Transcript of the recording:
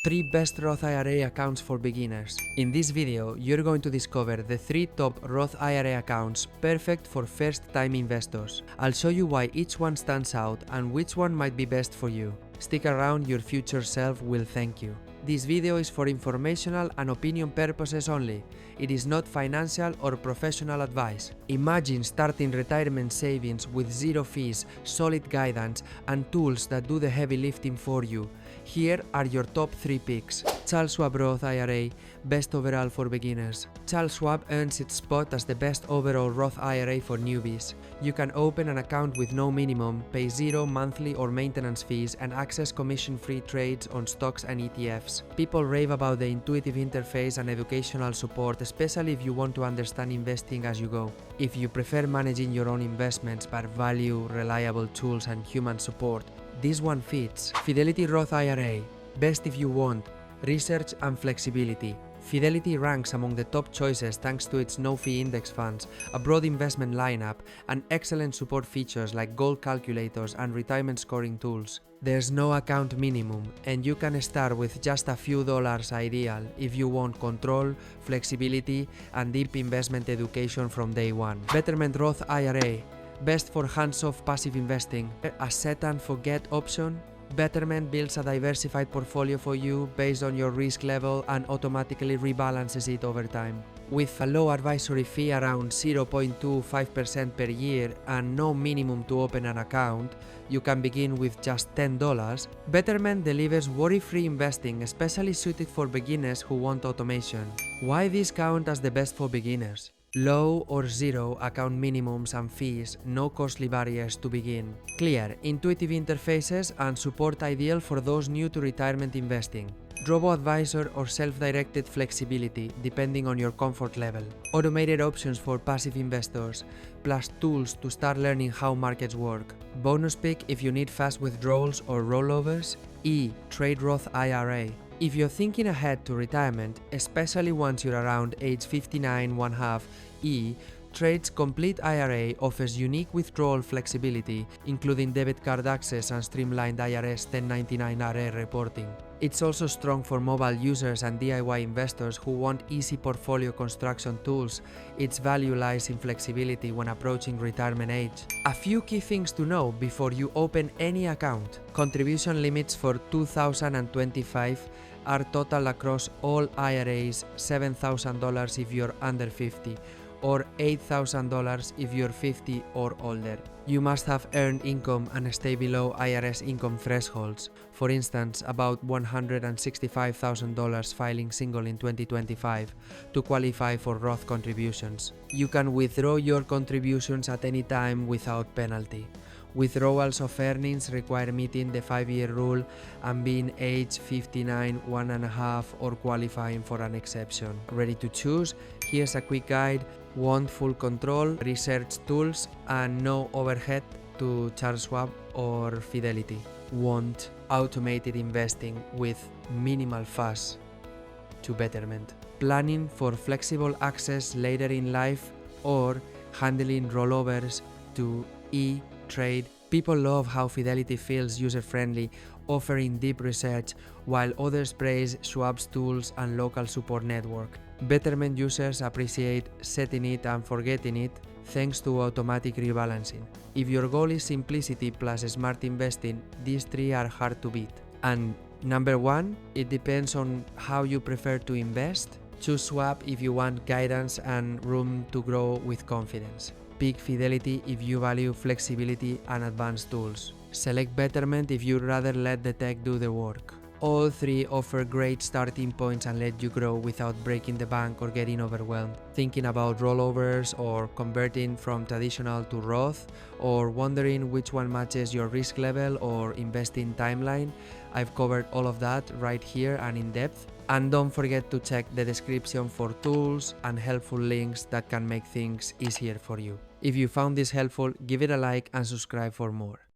3 best Roth IRA accounts for beginners. In this video, you're going to discover the 3 top Roth IRA accounts perfect for first-time investors. I'll show you why each one stands out and which one might be best for you. Stick around, your future self will thank you. This video is for informational and opinion purposes only. It is not financial or professional advice. Imagine starting retirement savings with zero fees, solid guidance, and tools that do the heavy lifting for you. Here are your top 3 picks. Charles Schwab Roth IRA, best overall for beginners. Charles Schwab earns its spot as the best overall Roth IRA for newbies. You can open an account with no minimum, pay zero monthly or maintenance fees, and access commission-free trades on stocks and ETFs. People rave about the intuitive interface and educational support, especially if you want to understand investing as you go. If you prefer managing your own investments but value reliable tools and human support, this one fits. Fidelity Roth IRA, best if you want research and flexibility. Fidelity ranks among the top choices thanks to its no-fee index funds, a broad investment lineup, and excellent support features like goal calculators and retirement scoring tools. There's no account minimum, and you can start with just a few dollars ideal if you want control, flexibility, and deep investment education from day one. Betterment Roth IRA, best for hands-off passive investing, a set-and-forget option. Betterment builds a diversified portfolio for you based on your risk level and automatically rebalances it over time. With a low advisory fee around 0.25% per year and no minimum to open an account, you can begin with just $10. Betterment delivers worry-free investing, especially suited for beginners who want automation. Why this count as the best for beginners? Low or zero account minimums and fees, no costly barriers to begin. Clear, intuitive interfaces and support ideal for those new to retirement investing. Robo-advisor or self-directed flexibility depending on your comfort level. Automated options for passive investors, plus tools to start learning how markets work. Bonus pick if you need fast withdrawals or rollovers. Trade Roth IRA. If you're thinking ahead to retirement, especially once you're around age 59.5, Trade's complete IRA offers unique withdrawal flexibility, including debit card access and streamlined IRS 1099-RA reporting. It's also strong for mobile users and DIY investors who want easy portfolio construction tools. Its value lies in flexibility when approaching retirement age. A few key things to know before you open any account. Contribution limits for 2025 are total across all IRAs $7,000 if you're under 50, or $8,000 if you're 50 or older. You must have earned income and stay below IRS income thresholds, for instance about $165,000 filing single in 2025 to qualify for Roth contributions. You can withdraw your contributions at any time without penalty. Withdrawals of earnings require meeting the 5-year rule and being age 59, 1.5 or qualifying for an exception. Ready to choose? Here's a quick guide. Want full control, research tools, and no overhead to Charles Schwab or Fidelity. Want automated investing with minimal fuss to Betterment. Planning for flexible access later in life or handling rollovers to Trade. People love how Fidelity feels user-friendly, offering deep research, while others praise Schwab's tools and local support network. Betterment users appreciate setting it and forgetting it thanks to automatic rebalancing. If your goal is simplicity plus smart investing, these 3 are hard to beat. And number 1, it depends on how you prefer to invest. Choose Schwab if you want guidance and room to grow with confidence. Pick Fidelity if you value flexibility and advanced tools. Select Betterment if you'd rather let the tech do the work. All 3 offer great starting points and let you grow without breaking the bank or getting overwhelmed. Thinking about rollovers or converting from traditional to Roth, or wondering which one matches your risk level or investing timeline? I've covered all of that right here and in depth. And don't forget to check the description for tools and helpful links that can make things easier for you. If you found this helpful, give it a like and subscribe for more.